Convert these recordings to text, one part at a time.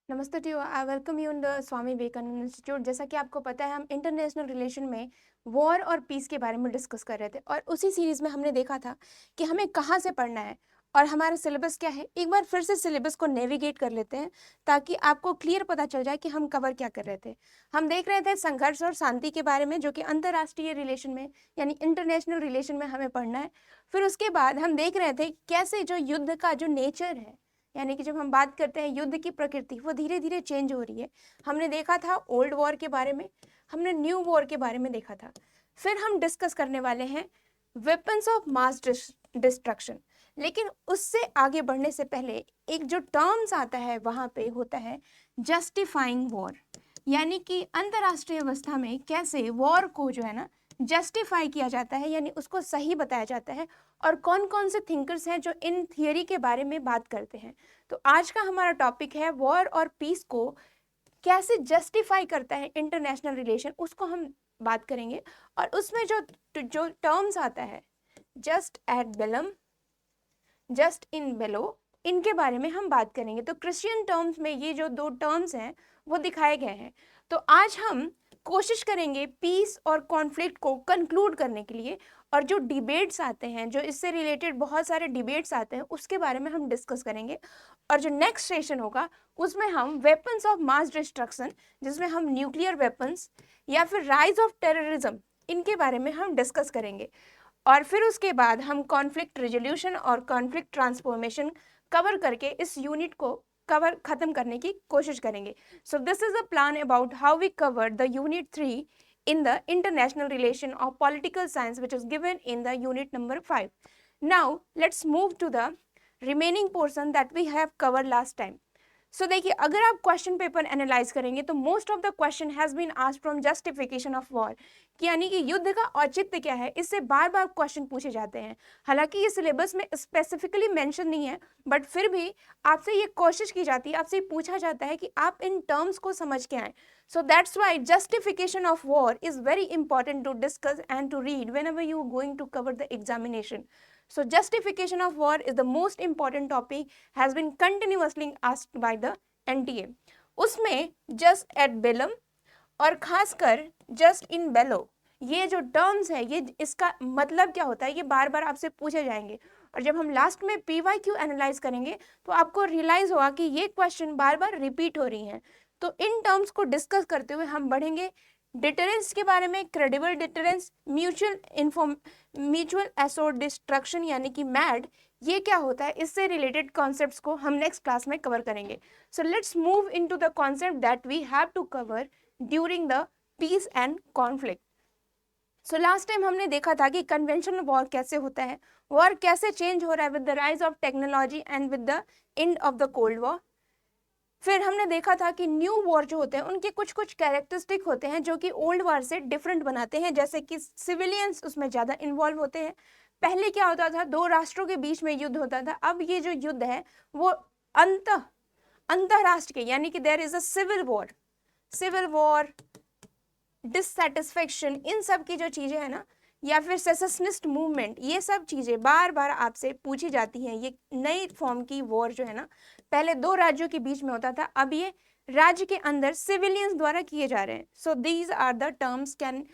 नमस्ते to you. I welcome you in the Swami Vivekananda institute. जैसा कि आपको पता है, हम इंटरनेशनल रिलेशन में वॉर और पीस के बारे में डिस्कस कर रहे थे और उसी सीरीज में हमने देखा था कि हमें कहाँ से पढ़ना है और हमारा सिलेबस क्या है। एक बार फिर से सिलेबस को नेविगेट कर लेते हैं ताकि आपको क्लियर पता चल जाए कि हम कवर क्या कर रहे थे। हम देख रहे थे संघर्ष और शांति के बारे में, जो कि अंतर्राष्ट्रीय रिलेशन में यानी इंटरनेशनल रिलेशन में हमें पढ़ना है। फिर उसके बाद हम देख रहे थे कैसे जो युद्ध का जो नेचर है, यानी कि जब हम बात करते हैं युद्ध की प्रकृति, वो धीरे धीरे चेंज हो रही है। हमने देखा था ओल्ड वॉर के बारे में, हमने न्यू वॉर के बारे में देखा था। फिर हम डिस्कस करने वाले हैं वेपन्स ऑफ मास डिस्ट्रक्शन। लेकिन उससे आगे बढ़ने से पहले एक जो टर्म्स आता है वहां पे होता है जस्टिफाइंग वॉर, यानी कि अंतरराष्ट्रीय अवस्था में कैसे वॉर को जो है ना जस्टिफाई किया जाता है, यानी उसको सही बताया जाता है और कौन कौन से थिंकर्स हैं जो इन थियरी के बारे में बात करते हैं। तो आज का हमारा टॉपिक है वॉर और पीस को कैसे जस्टिफाई करता है इंटरनेशनल रिलेशन, उसको हम बात करेंगे। और उसमें जो जो टर्म्स आता है just eight Belum, just in बेलो, इनके बारे में हम बात करेंगे। तो क्रिश्चियन टर्म्स में ये जो दो टर्म्स हैं वो दिखाए गए हैं। तो आज हम कोशिश करेंगे पीस और कॉन्फ्लिक्ट को कंक्लूड करने के लिए, और जो डिबेट्स आते हैं, जो इससे रिलेटेड बहुत सारे डिबेट्स आते हैं, उसके बारे में हम डिस्कस करेंगे। और जो नेक्स्ट सेशन होगा उसमें हम वेपन्स ऑफ मास डिस्ट्रक्शन, जिसमें हम न्यूक्लियर वेपन्स या फिर राइज ऑफ टेररिज्म, इनके बारे में हम डिस्कस करेंगे। और फिर उसके बाद हम कॉन्फ्लिक्ट रिजोल्यूशन और कॉन्फ्लिक्ट ट्रांसफॉर्मेशन कवर करके इस यूनिट को खत्म करने की कोशिश करेंगे। So this is a plan about how we cover the unit 3 in the international relation of political science, which is given in the unit number 5. Now let's move to the remaining portion that we have covered last time. So देखिए, अगर आप question paper analyse करेंगे तो most of the question has been asked from justification of war, यानी कि युद्ध का औचित्य क्या है, इससे बार बार क्वेश्चन पूछे जाते हैं। हालांकि ये सिलेबस में स्पेसिफिकली मेंशन नहीं है, बट फिर भी आपसे ये कोशिश की जाती है, आपसे पूछा जाता है कि आप इन टर्म्स को समझ के आए। So that's why justification of war is very important to discuss and to read whenever you going to cover the examination. So justification of war is the most important topic, has been continuously asked by the NTA. उसमें just at bellum और खासकर just in bello, ये जो terms है, ये इसका मतलब क्या होता है, ये बार बार आपसे पूछे जाएंगे। और जब हम लास्ट में PYQ एनालाइज करेंगे तो आपको रियलाइज होगा कि ये क्वेश्चन बार बार रिपीट हो रही हैं। तो इन टर्म्स को डिस्कस करते हुए हम बढ़ेंगे डिटरेंस के बारे में, क्रेडिबल डिटरेंस, म्यूचुअल एसोर्ड डिस्ट्रक्शन यानी कि मैड, ये क्या होता है, इससे रिलेटेड कॉन्सेप्ट्स को हम नेक्स्ट क्लास में कवर करेंगे। So let's move into the concept that we have to cover during the peace and conflict. So last time हमने देखा था कि कन्वेंशनल वॉर कैसे होता है, वॉर कैसे चेंज हो रहा है with the rise of technology and with the end of the cold war. फिर हमने देखा था कि न्यू वॉर जो होते हैं उनके कुछ कुछ कैरेक्टरिस्टिक होते हैं जो कि ओल्ड वॉर से डिफरेंट बनाते हैं, जैसे कि सिविलियंस उसमें ज़्यादा इन्वॉल्व होते हैं। पहले क्या होता था, दो राष्ट्रों के बीच में युद्ध होता था। अब ये जो युद्ध है वो अंतरराष्ट्र के, यानी कि there is a civil war, dissatisfaction, इन सब की जो चीज़ें हैं ना, या फिर सेसेशनिस्ट मूवमेंट, ये सब चीज़ें बार बार आपसे पूछी जाती हैं। ये नई फॉर्म की वॉर जो है ना, पहले दो राज्यों के बीच में होता था, अब ये राज्य के अंदर सिविलियंस द्वारा किए जा रहे हैं। So these are the terms can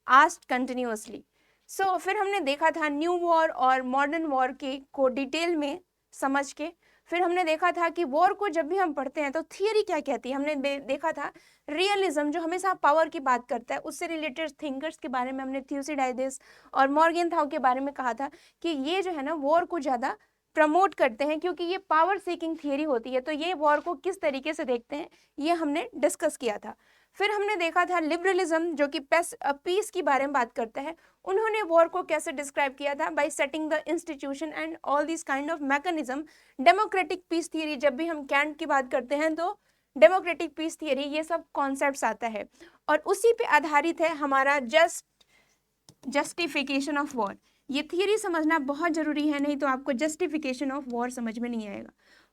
asked continuously. So फिर हमने देखा था न्यू वॉर और मॉडर्न वॉर के को डिटेल में समझ के। फिर हमने देखा था कि वॉर को जब भी हम पढ़ते हैं तो थियरी क्या कहती है। हमने देखा था रियलिज्म जो हमेशा पावर की बात करता है, उससे रिलेटेड थिंकर्स के बारे में हमने थ्यूसिडाइडिस और मॉर्गेनथाउ के बारे में कहा था कि ये जो है ना वॉर को ज़्यादा प्रमोट करते हैं क्योंकि ये पावर सीकिंग थियरी होती है। तो ये वॉर को किस तरीके से देखते हैं ये हमने डिस्कस किया था। फिर हमने देखा था लिबरलिज्म जो कि पीस की बारे में बात करता है। उन्होंने वॉर को कैसे डिस्क्राइब किया था, by setting the institution and all this kind of mechanism. Democratic peace theory, जब भी हम कैंट की बात करते हैं तो डेमोक्रेटिक पीस थियरी, ये सब कॉन्सेप्ट्स आता है और उसी पे आधारित है हमारा जस्टिफिकेशन ऑफ वॉर। ये थियरी समझना बहुत जरूरी है, नहीं तो आपको जस्टिफिकेशन ऑफ वॉर समझ में नहीं आएगा।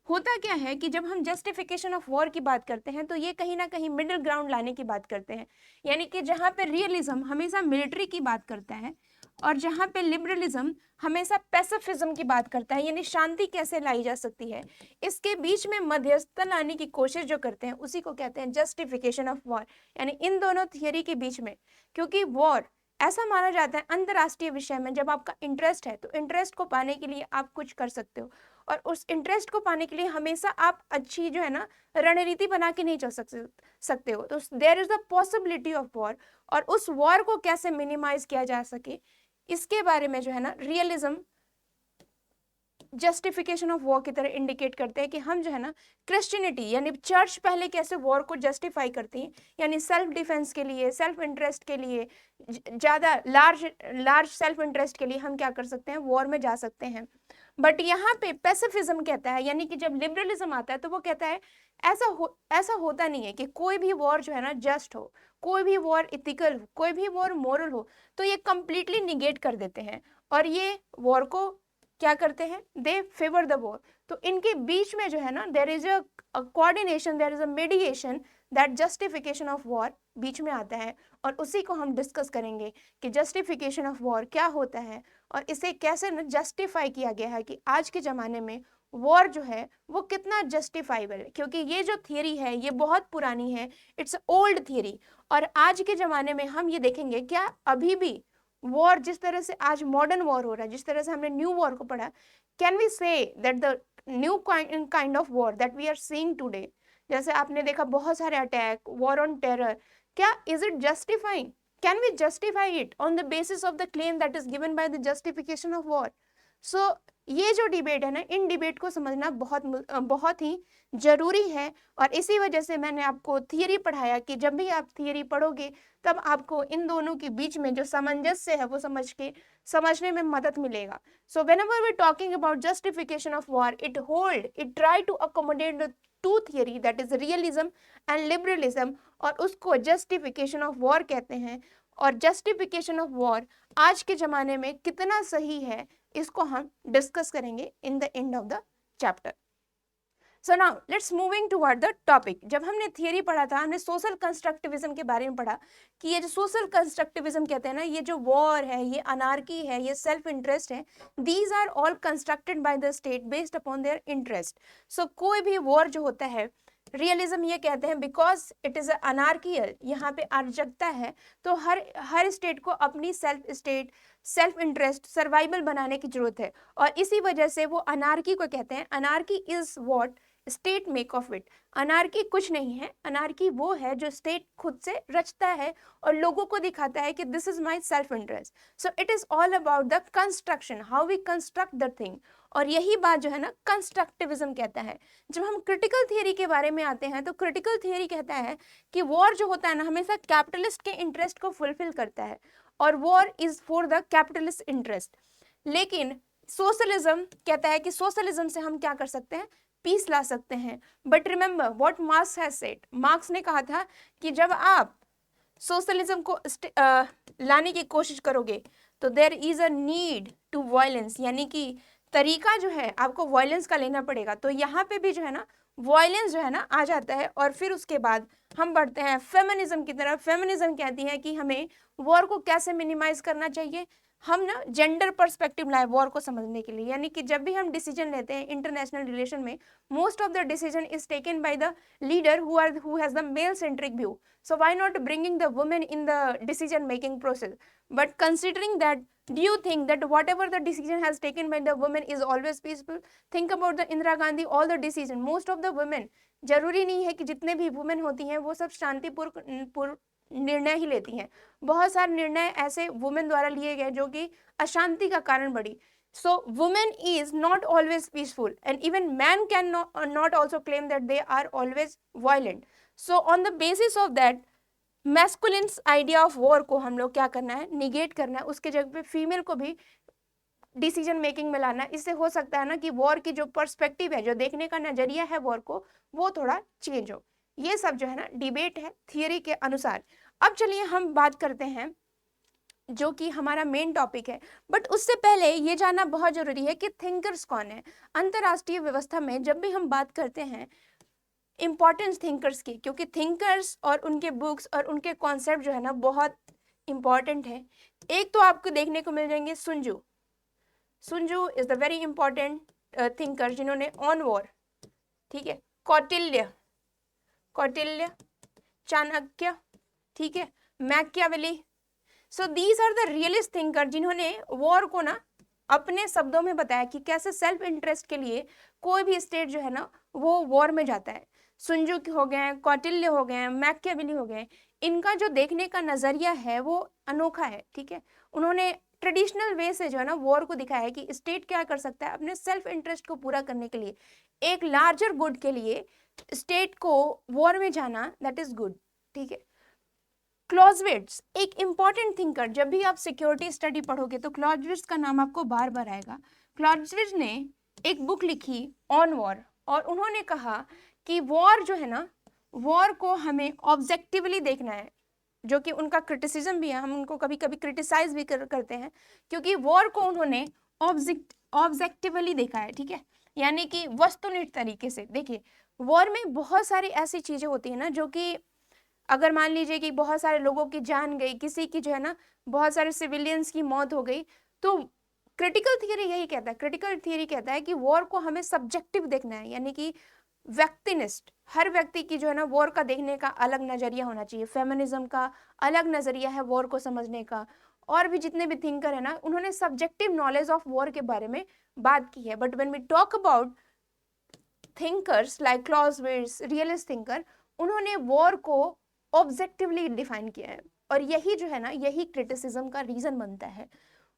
होता क्या है कि जब हम जस्टिफिकेशन ऑफ वॉर की बात करते हैं तो ये कहीं ना कहीं मिडिल ग्राउंड लाने की बात करते हैं, यानी कि जहाँ पे रियलिज्म हमेशा मिलिट्री की बात करता है और जहाँ पे लिबरलिज्म हमेशा पैसिफिज्म की बात करता है, यानी शांति कैसे लाई जा सकती है, इसके बीच में मध्यस्थता लाने की कोशिश जो करते हैं उसी को कहते हैं जस्टिफिकेशन ऑफ वॉर। यानी इन दोनों थियरी के बीच में, क्योंकि वॉर ऐसा माना जाता है अंतर्राष्ट्रीय विषय में, जब आपका इंटरेस्ट है तो इंटरेस्ट को पाने के लिए आप कुछ कर सकते हो, और उस इंटरेस्ट को पाने के लिए हमेशा आप अच्छी जो है ना रणनीति बना के नहीं चल सकते हो। तो there is the possibility of war, और उस वॉर को कैसे मिनिमाइज किया जा सके इसके बारे में जो है ना रियलिज्म जस्टिफिकेशन ऑफ वॉर की तरह इंडिकेट करते हैं कि हम जो है ना क्रिश्चियनिटी यानी चर्च पहले कैसे वॉर को जस्टिफाई करती है, यानी सेल्फ डिफेंस के लिए, सेल्फ इंटरेस्ट के लिए, ज़्यादा लार्ज सेल्फ इंटरेस्ट के लिए हम क्या कर सकते हैं, वॉर में जा सकते हैं। बट यहाँ पे पैसिफिज्म कहता है, यानी कि जब लिबरलिज्म आता है तो वो कहता है ऐसा होता नहीं है कि कोई भी वॉर जो है ना जस्ट हो, कोई भी वॉर इथिकल हो, कोई भी वॉर मोरल हो, तो ये कंप्लीटली निगेट कर देते हैं और ये वॉर को क्या करते हैं, दे फेवर द वॉर। तो इनके बीच में जो है ना there is a coordination, there is a mediation, that justification of war बीच में आता है, और उसी को हम डिस्कस करेंगे कि जस्टिफिकेशन ऑफ वॉर क्या होता है और इसे कैसे न जस्टिफाई किया गया है कि आज के ज़माने में वॉर जो है वो कितना जस्टिफाइबल है, क्योंकि ये जो थियरी है ये बहुत पुरानी है, इट्स ओल्ड थियरी। और आज के ज़माने में हम ये देखेंगे क्या अभी भी वॉर, जिस तरह से आज मॉडर्न वॉर हो रहा है, जिस तरह से हमने न्यू वॉर को पढ़ा, can we say that the new kind of war that we are seeing today, जैसे आपने देखा बहुत सारे अटैक, वॉर ऑन टेरर, क्या is it justifying, can we justify it on the basis of the claim that is given by the justification of war? So ये जो debate है ना, इन डिबेट को समझना बहुत ही जरूरी है, और इसी वजह से मैंने आपको थियरी पढ़ाया कि जब भी आप थियरी पढ़ोगे तब आपको इन दोनों के बीच में जो सामंजस्य है वो समझने में मदद मिलेगा। So whenever we talking about justification of war, it try to accommodate the two theory, that is realism and liberalism, और उसको जस्टिफिकेशन ऑफ वॉर कहते हैं। और जस्टिफिकेशन ऑफ वॉर आज के ज़माने में कितना सही है इसको हम डिस्कस करेंगे in the end of the chapter. So now let's moving toward the topic. जब हमने थियरी पढ़ा था, हमने सोशल कंस्ट्रक्टिविज्म के बारे में पढ़ा कि ये जो सोशल कंस्ट्रक्टिविज्म कहते हैं ना, ये जो वॉर है, ये अनार्की है, ये सेल्फ इंटरेस्ट है, these are all constructed by the state based upon their interest. So कोई भी वॉर जो होता है, रियलिज्म ये कहते हैं बिकॉज इट इज़ अनार्कियल, यहाँ पे अराजकता है, तो हर स्टेट को अपनी सेल्फ इंटरेस्ट सर्वाइवल बनाने की जरूरत है, और इसी वजह से वो अनार्की को कहते हैं। Anarchy is what state make of it. Anarchy कुछ नहीं है, अनार्की वो है जो स्टेट खुद से रचता है और लोगों को दिखाता है कि this is my self interest. So it is all about the construction, how we construct the thing, और यही बात जो है ना कंस्ट्रक्टिविज्म कहता है। जब हम क्रिटिकल थियरी के बारे में आते हैं तो क्रिटिकल थियरी कहता है कि वॉर जो होता है ना हमेशा कैपिटलिस्ट के इंटरेस्ट को फुलफिल करता है, और war is for the capitalist interest. लेकिन सोशलिज्म कहता है कि सोशलिज्म से हम क्या कर सकते हैं, पीस ला सकते हैं। But remember what marks has said, marks ने कहा था कि जब आप सोशलिज्म को लाने की कोशिश करोगे तो there is a need to violence, यानी कि तरीका जो है आपको वायलेंस का लेना पड़ेगा। तो यहाँ पे भी जो है ना वायलेंस जो है ना आ जाता है, और फिर उसके बाद हम बढ़ते हैं फेमिनिज्म की तरफ। फेमिनिज्म कहती है कि हमें वॉर को कैसे मिनिमाइज करना चाहिए, हम ना जेंडर पर्सपेक्टिव लाए वॉर को समझने के लिए, यानी कि जब भी हम डिसीजन लेते हैं इंटरनेशनल रिलेशन में, most of the decision is taken by the leader who has the male centric view. So why not bringing the women in the decision making process? But considering that, do you think that whatever the decision has taken by the women is always peaceful? Think about the Indira Gandhi, all the decision, most of the women, जरूरी नहीं है कि जितने भी women होती हैं वो सब शांतिपूर्ण निर्णय ही लेती हैं, बहुत सारे निर्णय ऐसे वुमेन द्वारा लिए गए जो कि अशांति का कारण बड़ी। So women is not always peaceful, and even man can not also claim that they are always violent. So on the basis of that, masculine idea of war को हम लोग क्या करना है, निगेट करना है, उसके जगह पे फीमेल को भी डिसीजन मेकिंग में लाना है। इससे हो सकता है ना कि वॉर की जो पर्सपेक्टिव है, जो देखने का नजरिया है वॉर को, वो थोड़ा चेंज हो। ये सब जो है ना डिबेट है थियरी के अनुसार। अब चलिए हम बात करते हैं जो कि हमारा मेन टॉपिक है, बट उससे पहले ये जानना बहुत जरूरी है कि थिंकर्स कौन है। अंतर्राष्ट्रीय व्यवस्था में जब भी हम बात करते हैं इम्पॉर्टेंस थिंकर्स की, क्योंकि थिंकर्स और उनके बुक्स और उनके कॉन्सेप्ट जो है ना बहुत इंपॉर्टेंट है। एक तो आपको देखने को मिल जाएंगे Sun Tzu. Sun Tzu is the very important thinker जिन्होंने ऑन वॉर, ठीक है, कौटिल्य, कौटिल्य, चाणक्य, ठीक है, Machiavelli. So these are the realist thinker जिन्होंने वॉर को ना अपने शब्दों में बताया कि कैसे सेल्फ इंटरेस्ट के लिए कोई भी स्टेट जो है ना वो वॉर में जाता है। सुंजू हो गए, कौटिल्य हो गए, मैकियावेली हो गए, इनका जो देखने का नजरिया है वो अनोखा है, ठीक है। उन्होंने ट्रेडिशनल वे से जो है ना वॉर को दिखाया है कि स्टेट क्या कर सकता है अपने सेल्फ इंटरेस्ट को पूरा करने के लिए, एक लार्जर गुड के लिए स्टेट को वॉर में जाना, दैट इज गुड, ठीक है। क्लॉज़विट्ज़ एक इंपॉर्टेंट थिंकर, जब भी आप सिक्योरिटी स्टडी पढ़ोगे तो क्लॉज़विट्ज़ का नाम आपको बार बार आएगा। क्लॉज़विट्ज़ ने एक बुक लिखी ऑन वॉर, और उन्होंने कहा कि वॉर जो है ना, वॉर को हमें ऑब्जेक्टिवली देखना है, जो कि उनका क्रिटिसिज्म भी है, हम उनको कभी कभी क्रिटिसाइज भी करते हैं, क्योंकि वॉर को उन्होंने ऑब्जेक्टिवली देखा है, ठीक है, यानी कि वस्तुनिष्ठ तरीके से। देखिए, वॉर में बहुत सारी ऐसी चीजें होती है ना जो कि अगर मान लीजिए कि बहुत सारे लोगों की जान गई, किसी की जो है ना बहुत सारे सिविलियंस की मौत हो गई, तो क्रिटिकल थियरी यही कहता है, क्रिटिकल थियरी कहता है कि वॉर को हमें सब्जेक्टिव देखना है, यानी कि व्यक्तिनिष्ठ, हर व्यक्ति की जो है ना वॉर का देखने का अलग नजरिया होना चाहिए। फेमिनिज्म का अलग नजरिया है वॉर को समझने का, और भी जितने भी थिंकर है ना उन्होंने सब्जेक्टिव नॉलेज ऑफ वॉर के बारे में बात की है। But when we talk about thinkers like Clausewitz, realist thinker, उन्होंने वॉर को ऑब्जेक्टिवली डिफाइन किया है, और यही जो है ना यही क्रिटिसिज्म का रीजन बनता है।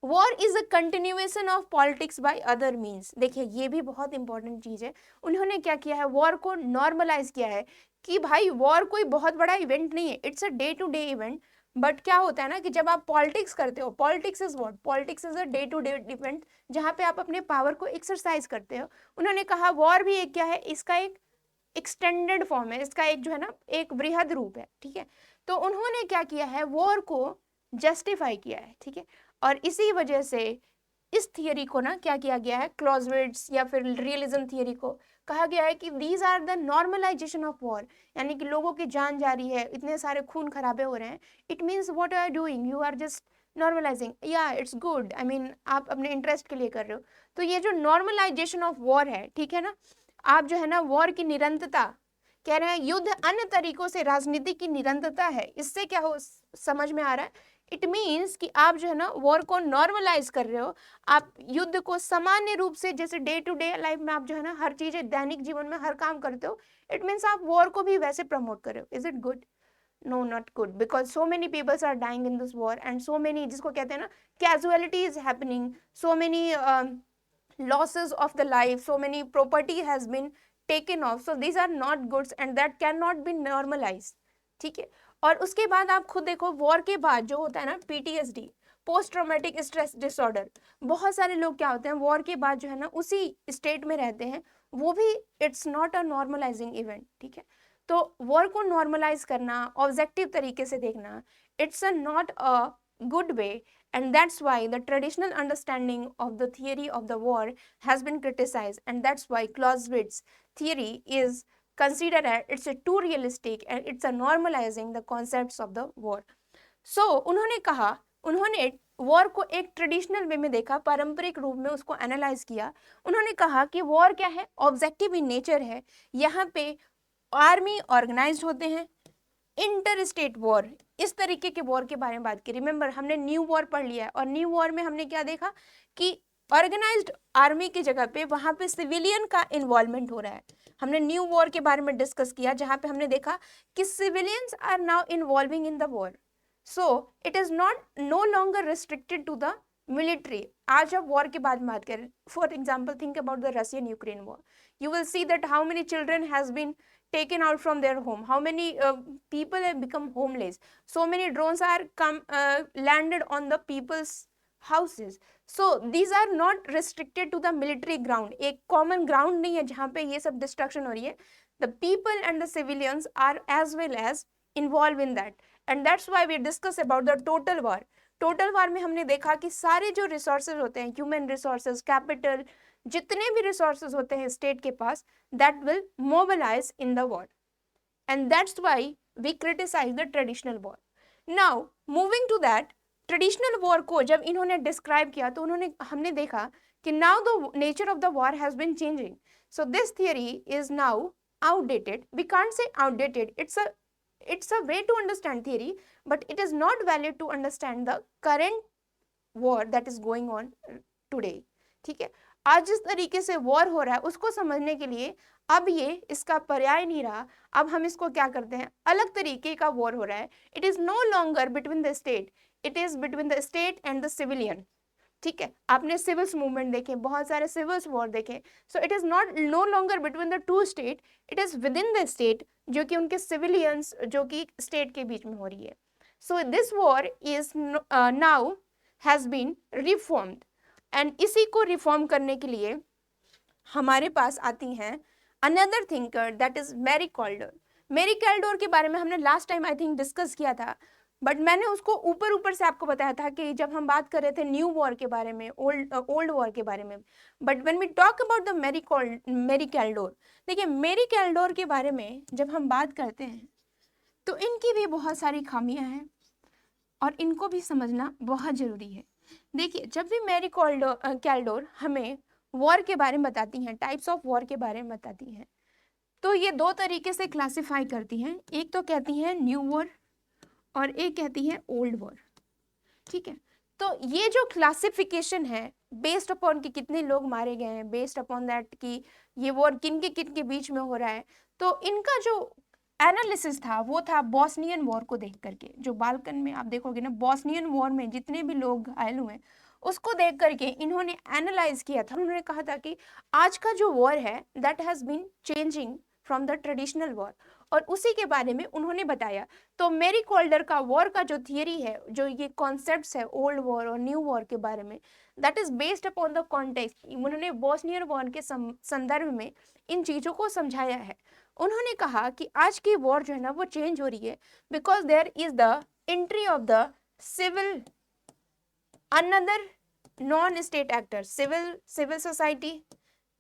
War is a continuation of politics by other means. देखिए, ये भी बहुत इंपॉर्टेंट चीज है। उन्होंने क्या किया है, वॉर को नॉर्मलाइज किया है कि भाई वॉर कोई बहुत बड़ा इवेंट नहीं है, it's a day to day event. But क्या होता है ना कि जब आप पॉलिटिक्स करते हो, politics is what, politics is a day to day event जहाँ पे आप अपने पावर को एक्सरसाइज करते हो। उन्होंने कहा वॉर भी एक क्या है, इसका एक एक्सटेंडेड फॉर्म है, इसका एक जो है ना एक वृहद रूप है, ठीक है। तो उन्होंने क्या किया है, वॉर को जस्टिफाई किया है, ठीक है। और इसी वजह से इस थियरी को ना क्या किया गया है, क्लॉज़विट्ज़ या फिर रियलिज्म थियरी को कहा गया है कि these are the normalisation of war, यानी कि लोगों की जान जा रही है, इतने सारे खून खराबे हो रहे हैं, it means what are doing, you are just normalising, या इट्स गुड, आई मीन आप अपने इंटरेस्ट के लिए कर रहे हो। तो ये जो नॉर्मलाइजेशन ऑफ वॉर है, ठीक है ना, आप जो है ना वॉर की निरंतरता कह रहे हैं, युद्ध अन्य तरीकों से राजनीति की निरंतरता है, इससे क्या हो समझ में आ रहा है, इट मीन्स कि आप जो है ना वॉर को नॉर्मलाइज कर रहे हो, आप युद्ध को सामान्य रूप से, जैसे डे टू डे लाइफ में आप जो है ना हर चीजें दैनिक जीवन में हर काम करते हो, इट मीन्स आप वॉर को भी वैसे प्रमोट कर रहे हो। Is it good? No, not good, because so many peoples are dying in this war, and so many, जिसको कहते हैं ना casualty is happening, so many losses of the life, so many property has been taken off, so these are not goods and that cannot be normalized, ठीक है। और उसके बाद आप खुद देखो, वॉर के बाद जो होता है ना PTSD, post traumatic stress disorder, बहुत सारे लोग क्या होते हैं वॉर के बाद जो है ना उसी स्टेट में रहते हैं, वो भी it's not a normalising event, ठीक है। तो वॉर को नॉर्मलाइज करना, ऑब्जेक्टिव तरीके से देखना, it's a not a good way, and that's why the traditional understanding of the theory of the war has been criticized, and that's why Clausewitz theory is considered as it's a too realistic and it's a normalizing the concepts of the war. So उन्होंने कहा, उन्होंने war को एक traditional way में देखा, पारंपरिक रूप में उसको एनालाइज किया। उन्होंने कहा कि वॉर क्या है, ऑब्जेक्टिव इन नेचर है, यहाँ पे आर्मी ऑर्गेनाइज्ड होते हैं, इंटर स्टेट वॉर, इस तरीके के वॉर के बारे में बात की। रिमेंबर, हमने न्यू वॉर पढ़ लिया है, और न्यू वॉर में हमने क्या देखा कि ऑर्गेनाइज्ड आर्मी की जगह पे वहां पे सिविलियन का इन्वॉल्वमेंट हो रहा है। हमने न्यू वॉर के बारे में डिस्कस किया, जहां पे हमने देखा कि civilians are now involving in the war, so it is not no longer restricted to the military. आज अब वॉर के बाद बात करें, for example think about the Russian Ukraine war, you will see that how many children has been taken out from their home, how many people have become homeless, so many drones are landed on the people's houses, so these are not restricted to the military ground, एक common ground नहीं है जहाँ पे ये सब destruction हो रही है, the people and the civilians are as well as involved in that, and that's why we discuss about the total war. Total war में हमने देखा कि सारे जो रिसोर्सेज होते हैं, ह्यूमन रिसोर्सेज, कैपिटल, जितने भी रिसोर्सेज होते हैं स्टेट के पास, that will mobilise in the war, and that's why we criticise the traditional war. Now moving to that, traditional war को जब इन्होंने डिस्क्राइब किया तो हमने देखा कि now the nature of the war has been changing, so this theory is now outdated. We can't say outdated, it's a way to understand theory, but it is not valid to understand the current war that is going on today. ठीक है, आज जिस तरीके से war हो रहा है उसको समझने के लिए अब ये इसका पर्याय नहीं रहा, अब हम इसको क्या करते हैं, अलग तरीके का वॉर हो रहा है. It is no longer between the state, it is between the state and the civilian. ठीक है, आपने सिविल्स मूवमेंट देखे, बहुत सारे सिविल्स वॉर देखे. सो it is not no longer between the two state, it is with in the state, जो कि उनके सिविलियंस जो कि स्टेट के बीच में हो रही है. So this war is now has been reformed, and इसी को रिफॉर्म करने के लिए हमारे पास आती हैं another thinker, that is Mary Kaldor. Mary Kaldor के बारे में हमने last time I think discuss किया था, बट मैंने उसको ऊपर ऊपर से आपको बताया था कि जब हम बात कर रहे थे न्यू वॉर के बारे में, ओल्ड वॉर के बारे में. But when we talk about the Mary Kaldor, देखिए मैरी कॉल्डर के बारे में जब हम बात करते हैं तो इनकी भी बहुत सारी खामियां हैं और इनको भी समझना बहुत ज़रूरी है. देखिए, जब भी मैरी कॉल्डर हमें वॉर के बारे में बताती हैं, टाइप्स ऑफ वॉर के बारे में बताती हैं, तो ये दो तरीके से क्लासिफाई करती हैं. एक तो कहती हैं न्यू वॉर और एक कहती है ओल्ड वॉर. ठीक है, तो ये जो क्लासिफिकेशन है बेस्ड अपॉन कि कितने लोग मारे गए हैं, बेस्ड अपॉन दैट कि ये वॉर किन के बीच में हो रहा है, तो इनका जो एनालिसिस था वो था बॉस्नियन वॉर को देख करके. जो बाल्कन में आप देखोगे ना, बॉस्नियन वॉर में जितने भी लोग घायल हुए उसको देख करके इन्होंने एनालाइज किया था. उन्होंने कहा था कि आज का जो वॉर है that has been changing from the traditional war, और उसी के बारे में उन्होंने बताया. तो मैरी कॉल्डर का वॉर का जो थियरी है, जो ये कॉन्सेप्ट्स है ओल्ड वॉर और न्यू वॉर के बारे में, that is based upon the context. उन्होंने बॉस्नियन वॉर के संदर्भ में इन चीज़ों को समझाया है. उन्होंने कहा कि आज की वॉर जो है ना वो चेंज हो रही है because there is the entry of the civil another non state actor, civil society,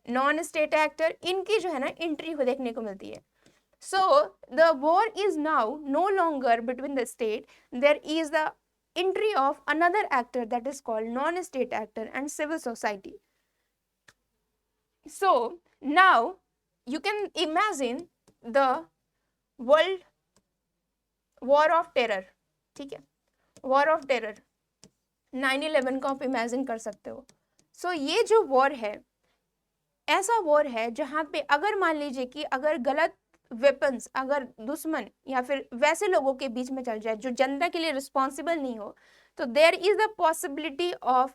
non state actor, इनकी जो है ना एंट्री देखने को मिलती है. So the war is now no longer between the state, there is the entry of another actor that is called non-state actor and civil society. So now you can imagine the world war of terror. ठीक है, war of terror 9/11 का आप imagine कर सकते हो. So ये जो war है ऐसा वॉर है जहाँ पे अगर मान लीजिए कि अगर गलत वेपन्स अगर दुश्मन या फिर वैसे लोगों के बीच में चल जाए जो जनता के लिए रिस्पॉन्सिबल नहीं हो, तो there is the possibility of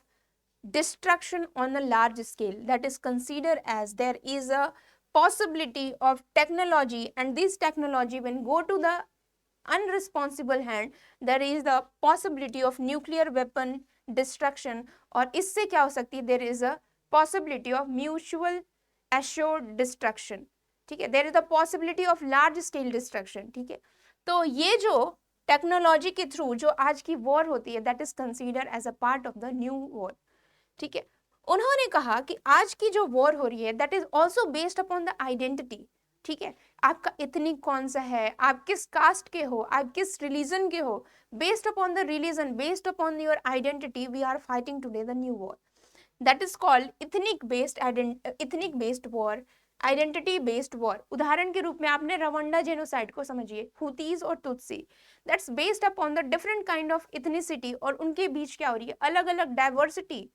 destruction on a large scale. That is consider as there is a possibility of technology, and this technology when go to the unresponsible hand, there is the possibility of nuclear weapon destruction. और इससे क्या हो सकती है, there is a possibility of mutual assured destruction. ठीक है, there is the possibility of large scale destruction. ठीक है, तो ये जो टेक्नोलॉजी के थ्रू जो आज की वॉर होती है that is consider as a part of the new war. ठीक है, उन्होंने कहा कि आज की जो वॉर हो रही है that is also based upon the identity. ठीक है, आपका इथनिक कौन सा है, आप किस कास्ट के हो, आप किस रिलीजन के हो, based upon the religion, based upon your identity we are fighting today the new war. That is called ethnic based war, identity based war. उदाहरण के रूप में आपने रवांडा जेनोसाइड को समझिए, हुतीज और Tutsi, that's based upon the different kind of ethnicity, और उनके बीच क्या हो रही है, अलग अलग डाइवर्सिटी.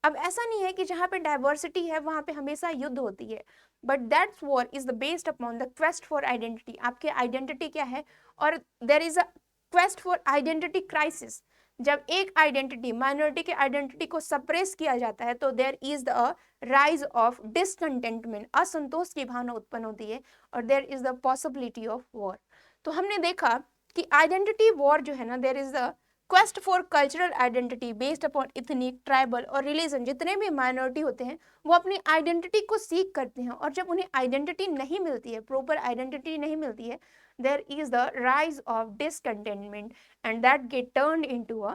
अब ऐसा नहीं है कि जहाँ पे डाइवर्सिटी है वहाँ पे हमेशा युद्ध होती है, but that's war is the based upon the quest for identity. आपके आइडेंटिटी क्या है, और there is a quest for identity crisis. जब एक आइडेंटिटी माइनॉरिटी के आइडेंटिटी को सप्रेस किया जाता है तो there is the rise of discontentment, असंतोष की भावना उत्पन्न होती है, और there is the possibility of war. तो हमने देखा कि आइडेंटिटी वॉर जो है ना, there is the quest for cultural identity based upon ethnic, tribal और रिलीजन. जितने भी माइनॉरिटी होते हैं वो अपनी आइडेंटिटी को सीख करते हैं, और जब उन्हें आइडेंटिटी नहीं मिलती है, प्रॉपर आइडेंटिटी नहीं मिलती है, there is the rise of discontentment and that get turned into a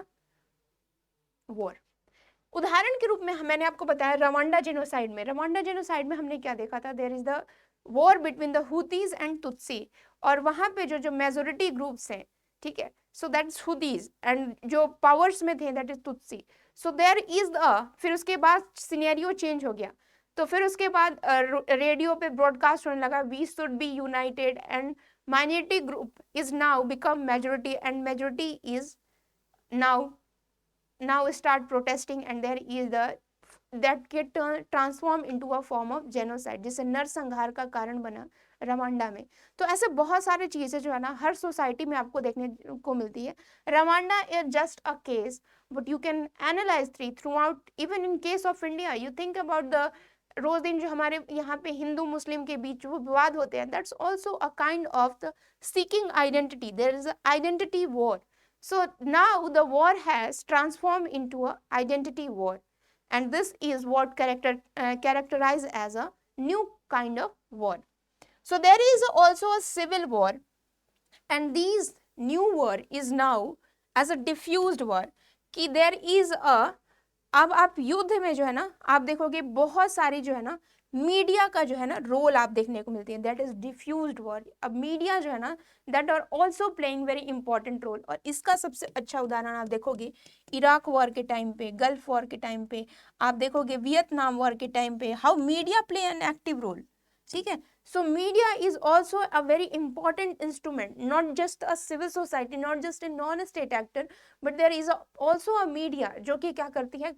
war. उदाहरण के रूप में मैंने आपको बताया रवांडा जेनोसाइड में हमने क्या देखा था, there is the war between the Houthis and Tutsi, और वहाँ पे जो मेजोरिटी ग्रुप्स हैं, ठीक है। सो दैट्स हुदीज, एंड जो पावर्स में थे that is Tutsi. So there is the, फिर उसके बाद सिनेरियो चेंज हो गया, तो फिर उसके बाद रेडियो पे ब्रॉडकास्ट होने लगा, we should be united, and minority group is now become majority, and majority is now start protesting, and there is the that get transform into a form of genocide, जिसे नरसंहार का कारण बना Rwanda में। तो ऐसे बहुत सारे चीजें जो है ना हर सोसाइटी में आपको देखने को मिलती है। Rwanda is just a case, but you can analyse throughout, even in case of India, you think about the रोज दिन जो हमारे यहाँ पे हिंदू मुस्लिम के बीच वो विवाद होते हैं, that's also a kind of the seeking identity, there is a identity war. So now the war has transformed into a identity war, and this is what characterized as a new kind of war. So there is also a civil war, and this new war is now as a diffused war, कि there is a, अब आप युद्ध में जो है ना आप देखोगे बहुत सारी जो है ना मीडिया का जो है ना रोल आप देखने को मिलती है, दैट इज डिफ्यूज्ड वॉर। अब मीडिया जो है ना that are also playing very important role, और इसका सबसे अच्छा उदाहरण आप देखोगे इराक वॉर के टाइम पे, गल्फ वॉर के टाइम पे, आप देखोगे वियतनाम वॉर के टाइम पे, how media play an active role. ठीक है, so media is also a very important instrument, not just a civil society, not just a non state actor, but there is also a media जो कि क्या करती है,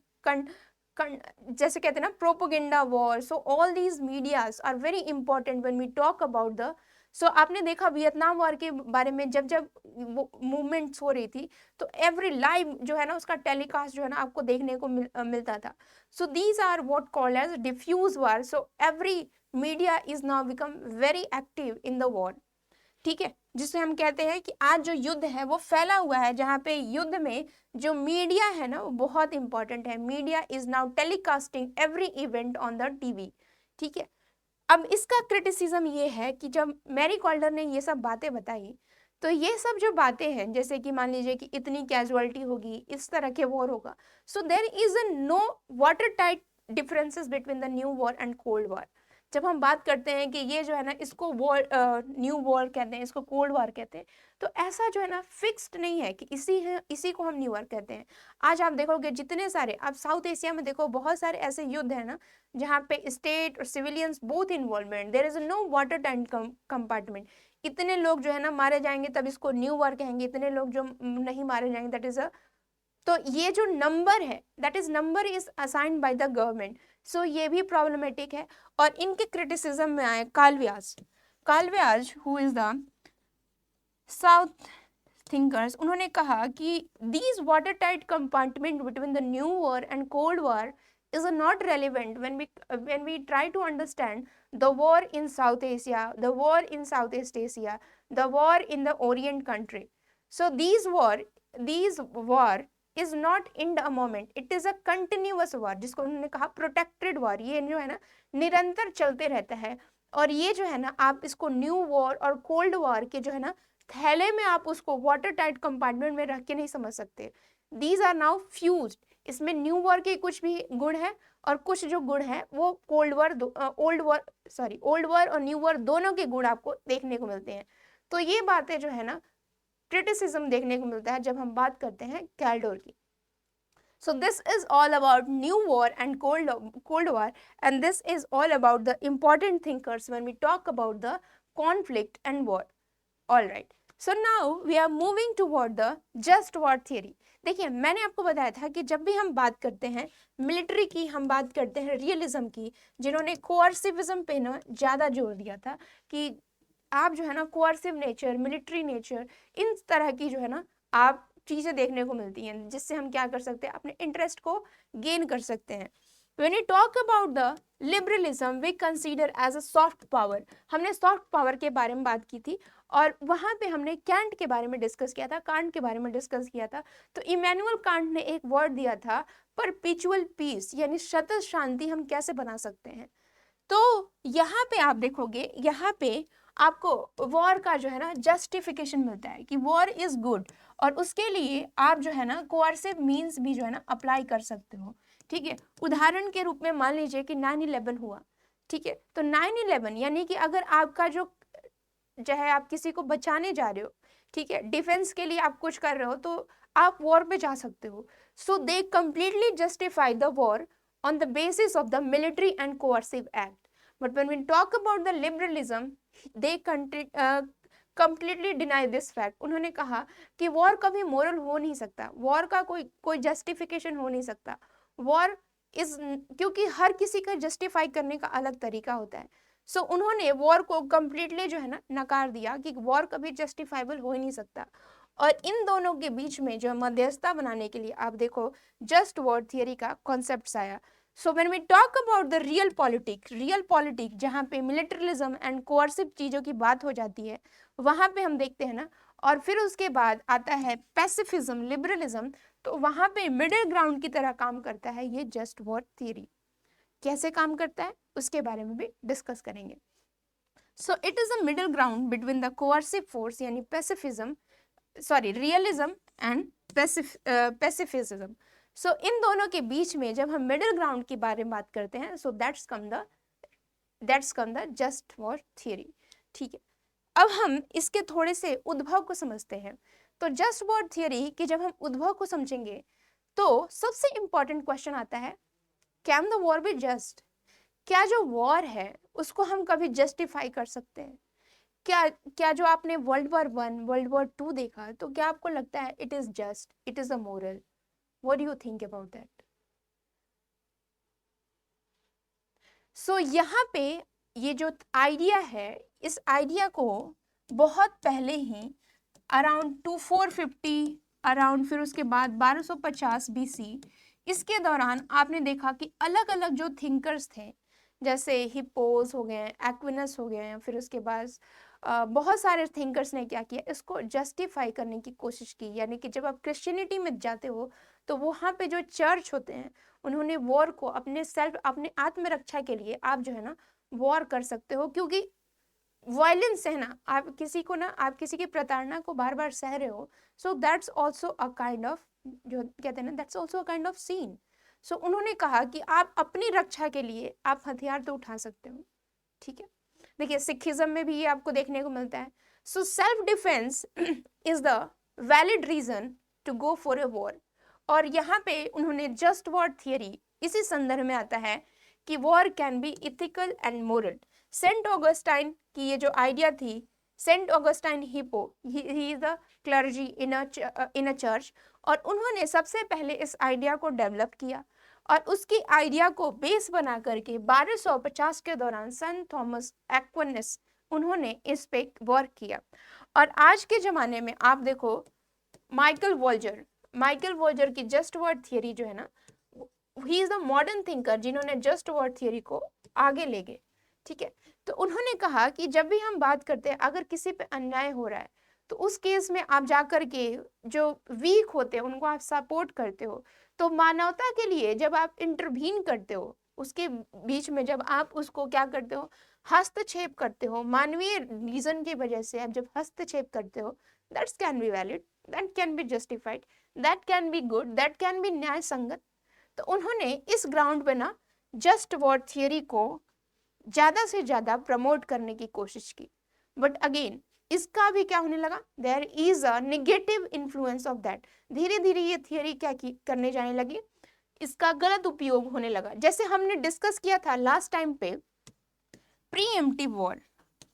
जैसे कहते हैं ना propaganda war. So all these medias are very important when we talk about the, so आपने देखा वियतनाम वॉर के बारे में जब जब मूवमेंट्स हो रही थी तो एवरी लाइव जो है ना उसका टेलीकास्ट जो है ना आपको देखने को मिलता था। So these are what called as diffuse war. So every media is now become very active in the war. ठीक है, जिसे हम कहते हैं कि आज जो युद्ध है वो फैला हुआ है, जहां पे युद्ध में जो मीडिया है ना वो बहुत इंपॉर्टेंट है। Media is now telecasting every event on the TV. ठीक है, अब इसका क्रिटिसिज्म ये है कि जब मैरी कॉल्डर ने ये सब बातें बताई, तो ये सब जो बातें हैं जैसे कि मान लीजिए कि इतनी कैजुअलिटी होगी, इस तरह के वॉर होगा, so there is a no water tight differences between the new war and cold war. जब हम बात करते हैं कि ये जो है ना इसको वॉर न्यू वॉर कहते हैं, इसको कोल्ड वॉर कहते हैं, तो ऐसा जो है ना फिक्स्ड नहीं है कि इसी को हम न्यू वॉर कहते हैं। आज आप देखोगे जितने सारे, आप साउथ एशिया में देखो बहुत सारे ऐसे युद्ध है ना जहाँ पे स्टेट और civilians both involvement, there is no water tight compartment. इतने लोग जो है ना मारे जाएंगे तब इसको न्यू वॉर कहेंगे, इतने लोग जो नहीं मारे जाएंगे दैट इज अ, तो ये जो नंबर है that is number is assigned by the government. So ये भी प्रॉब्लमेटिक है। और इनके क्रिटिसिज्म में आए Kalyvas, Kalyvas who is the south thinkers, उन्होंने कहा कि these water tight compartment between the new war and cold war is not relevant when we try to understand the war in South Asia, the war in Southeast Asia, the war in the Orient country. So these war is not in a moment, it is a continuous war, जिसको उन्होंने कहा protected war. ये जो है ना निरंतर चलते रहता है, और ये जो है ना आप इसको न्यू वॉर और कोल्ड वॉर के जो है ना थैले में आप उसको वाटर टाइट कंपार्टमेंट में रख के नहीं समझ सकते। दीज आर नाउ फ्यूज्ड, इसमें न्यू वॉर के कुछ भी गुण है और कुछ जो गुण है वो ओल्ड वॉर और न्यू वॉर दोनों के गुण आपको देखने को मिलते हैं। तो ये बातें जो है ना क्रिटिसिज्म देखने को मिलता है जब हम बात करते हैं कैल्डोर की। So this is all about new war and cold war, and this is all about the important thinkers when we talk about the conflict and war. All right. So now we are moving toward the just war theory. देखिए मैंने आपको बताया था कि जब भी हम बात करते हैं मिलिट्री की, हम बात करते हैं रियलिज्म की, जिन्होंने कोअर्सिविज्म पे ना ज़्यादा जोर दिया था कि आप जो है ना कोअर्सिव नेचर, मिलिट्री नेचर, इन तरह की जो है ना आप चीज़ें देखने को मिलती हैं जिससे हम क्या कर सकते हैं, अपने इंटरेस्ट को गेन कर सकते हैं। When we talk about the liberalism, we consider as a soft power. हमने सॉफ्ट पावर के बारे में बात की थी और वहाँ पे हमने कैंट के बारे में डिस्कस किया था, कांट के बारे में डिस्कस किया था। तो इमैनुअल कांट ने एक वर्ड दिया था परपेचुअल पीस, यानी सतत शांति हम कैसे बना सकते हैं। तो यहाँ पे आप देखोगे, यहाँ पे आपको वॉर का जो है ना जस्टिफिकेशन मिलता है कि वॉर इज गुड, और उसके लिए आप जो है ना कोअर्सिव मीन्स भी जो है ना अप्लाई कर सकते हो। ठीक है, उदाहरण के रूप में मान लीजिए कि 9/11 हुआ। ठीक है, तो 9/11 यानी कि अगर आपका जो जो है आप किसी को बचाने जा रहे हो, ठीक है, डिफेंस के लिए आप कुछ कर रहे हो, तो आप वॉर पे जा सकते हो। So they completely justify the war on the basis of the military and coercive act. But when we talk about the liberalism, they completely deny this fact. उन्होंने कहा कि वॉर कभी मोरल हो नहीं सकता, वॉर का कोई जस्टिफिकेशन हो नहीं सकता। वॉर इज, क्योंकि हर किसी का जस्टिफाई करने का अलग तरीका होता है। सो उन्होंने वॉर को कंप्लीटली जो है ना नकार दिया कि वॉर कभी जस्टिफाइबल हो ही नहीं सकता। और इन दोनों के बीच में जो मध्यस्थता बनाने के लिए आप देखो जस्ट वॉर थियरी का कॉन्सेप्ट आया। So when we talk about the real politic जहाँ पे मिलिटरिज्म एंड कोअर्सिव चीज़ों की बात हो जाती है, वहाँ पे हम देखते हैं ना। और फिर उसके बाद आता है पैसिफिज्म, लिबरलिज्म, तो वहाँ पे मिडिल ग्राउंड की तरह काम करता है ये जस्ट वॉर थियरी। कैसे काम करता है उसके बारे में भी डिस्कस करेंगे। So it is a middle ground between the coercive force यानी रियलिज्म एंड पैसिफिज्म। सो इन दोनों के बीच में जब हम मिडिल ग्राउंड के बारे में बात करते हैं, so that's come the just war theory, ठीक है। अब हम इसके थोड़े से उद्भव को समझते हैं। तो जस्ट वॉर थियरी के जब हम उद्भव को समझेंगे तो सबसे इंपॉर्टेंट क्वेश्चन आता है, can the war be just? क्या जो वॉर है उसको हम कभी जस्टिफाई कर सकते हैं? क्या जो आपने वर्ल्ड वॉर 1, वर्ल्ड वॉर 2 देखा, तो क्या आपको लगता है it is just, it is a moral? What do you think about that? So यहाँ पे ये जो आइडिया है, इस आइडिया को बहुत पहले ही अराउंड 2450 अराउंड, फिर उसके बाद 1250 BC, इसके दौरान आपने देखा कि अलग अलग जो थिंकर्स थे, जैसे हिप्पोस हो गए, एक्विनस हो गए, फिर उसके बाद बहुत सारे थिंकर्स ने क्या किया, इसको जस्टिफाई करने की कोशिश की। यानी कि जब आप क्रिश्चियनिटी में जाते हो तो वहाँ पे जो चर्च होते हैं, उन्होंने वॉर को अपने आत्मरक्षा के लिए आप जो है ना वॉर कर सकते हो, क्योंकि वायलेंस है ना, आप किसी की प्रताड़ना को बार बार सह रहे हो, so that's also a kind of, जो कहते हैं ना, that's also a kind of scene. So उन्होंने कहा कि आप अपनी रक्षा के लिए आप हथियार तो उठा सकते हो, ठीक है। देखिए सिखिज्म में भी ये आपको देखने को मिलता है। So self defence is the valid reason to go for a war. और यहाँ पे उन्होंने जस्ट वॉर थियरी इसी संदर्भ में आता है कि war can be ethical and moral. Saint Augustine की ये जो आइडिया थी, saint Augustine Hippo, he is the clergy in a church, और उन्होंने सबसे पहले इस आइडिया को डेवलप किया। और उसकी आइडिया को बेस बना करके 1250 के दौरान सन थॉमस एक्विनस, उन्होंने इस पे वर्क किया। और आज के ज़माने में आप देखो माइकल वॉल्जर की जस्ट वॉर थियरी जो है ना, ही इज द मॉडर्न थिंकर जिन्होंने जस्ट वॉर थियरी को आगे ले गए, ठीक है। तो उन्होंने कहा कि जब भी हम बात करते हैं, अगर किसी पे अन्याय हो रहा है, तो उस केस में आप जाकर के जो वीक होते हैं उनको आप सपोर्ट करते हो। तो मानवता के लिए जब आप इंटरवीन करते हो, उसके बीच में जब आप उसको क्या करते हो, हस्तक्षेप करते हो, मानवीय रीजन की वजह से आप जब हस्तक्षेप करते हो, that's can be valid, that can be justified, that can be good, that can be न्याय संगत। तो उन्होंने इस ग्राउंड पे ना जस्ट वॉर थियरी को ज़्यादा से ज़्यादा प्रमोट करने की कोशिश की। बट अगेन इसका भी क्या होने लगा, there is a negative influence of that. धीरे धीरे ये थियरी क्या करने जाने लगी, इसका गलत उपयोग होने लगा। जैसे हमने डिस्कस किया था लास्ट टाइम पे प्रीएम्प्टिव वॉर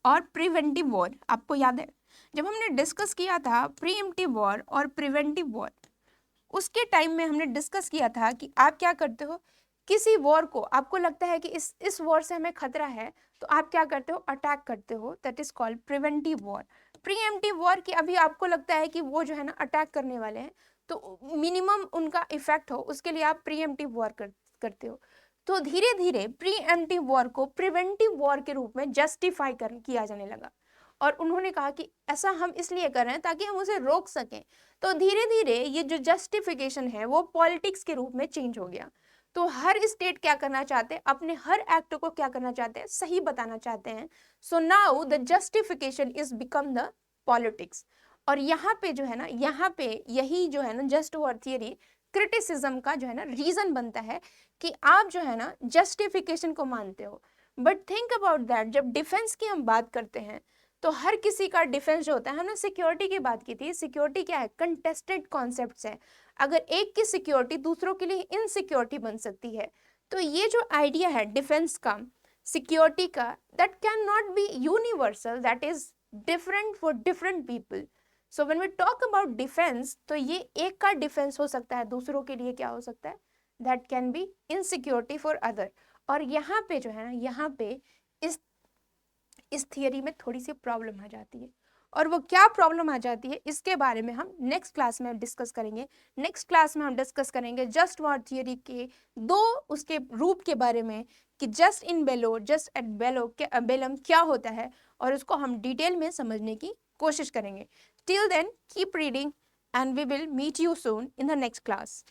और प्रिवेंटिव वॉर, आपको याद है जब हमने डिस्कस किया था प्रीएम्प्टिव वॉर और प्रिवेंटिव वॉर, उसके टाइम में हमने डिस्कस किया था कि आप क्या करते हो, किसी वॉर को आपको लगता है कि इस वॉर से हमें खतरा है, तो आप क्या करते हो, अटैक करते हो, that is called preventive war. Pre-emptive war की अभी आपको लगता है कि वो जो है ना अटैक करने वाले हैं, तो मिनिमम उनका इफेक्ट हो, उसके लिए आप प्रीएम्प्टिव वॉर करते हो। तो धीरे धीरे प्रीएम्प्टिव वॉर को प्रिवेंटिव वॉर के रूप में जस्टिफाई किया जाने लगा। और उन्होंने कहा कि ऐसा हम इसलिए कर रहे हैं ताकि हम उसे रोक सकें। तो धीरे धीरे ये जो जस्टिफिकेशन है वो पॉलिटिक्स के रूप में चेंज हो गया। तो हर स्टेट क्या करना चाहते हैं, अपने हर एक्ट को क्या करना चाहते हैं, सही बताना चाहते हैं। So now the justification is become the politics. और यहाँ पे जो है ना, यहाँ पे यही जो है ना जस्ट वॉर थियरी क्रिटिसिज्म का जो है ना रीजन बनता है कि आप जो है ना जस्टिफिकेशन को मानते हो। बट थिंक अबाउट दैट, जब डिफेंस की हम बात करते हैं तो हर किसी का डिफेंस जो होता है, हमने सिक्योरिटी की बात की थी, सिक्योरिटी क्या है, कंटेस्टेड कॉन्सेप्ट्स है, अगर एक की सिक्योरिटी दूसरों के लिए इनसिक्योरिटी बन सकती है। तो ये जो आइडिया है डिफेंस का, सिक्योरिटी का, that can not be universal, that is different for different people. So when we talk about defence, तो ये एक का डिफेंस हो सकता है, दूसरों के लिए क्या हो सकता है, that can be insecurity for other. और यहाँ पे जो है ना, यहाँ पे इस थियरी में थोड़ी सी प्रॉब्लम आ जाती है, और वो क्या प्रॉब्लम आ जाती है इसके बारे में हम नेक्स्ट क्लास में डिस्कस करेंगे। नेक्स्ट क्लास में हम डिस्कस करेंगे जस्ट वॉर थियरी के दो उसके रूप के बारे में, कि jus in bello, jus ad bello bellum क्या होता है, और उसको हम डिटेल में समझने की कोशिश करेंगे। Till then keep reading and we will meet you soon in the next class.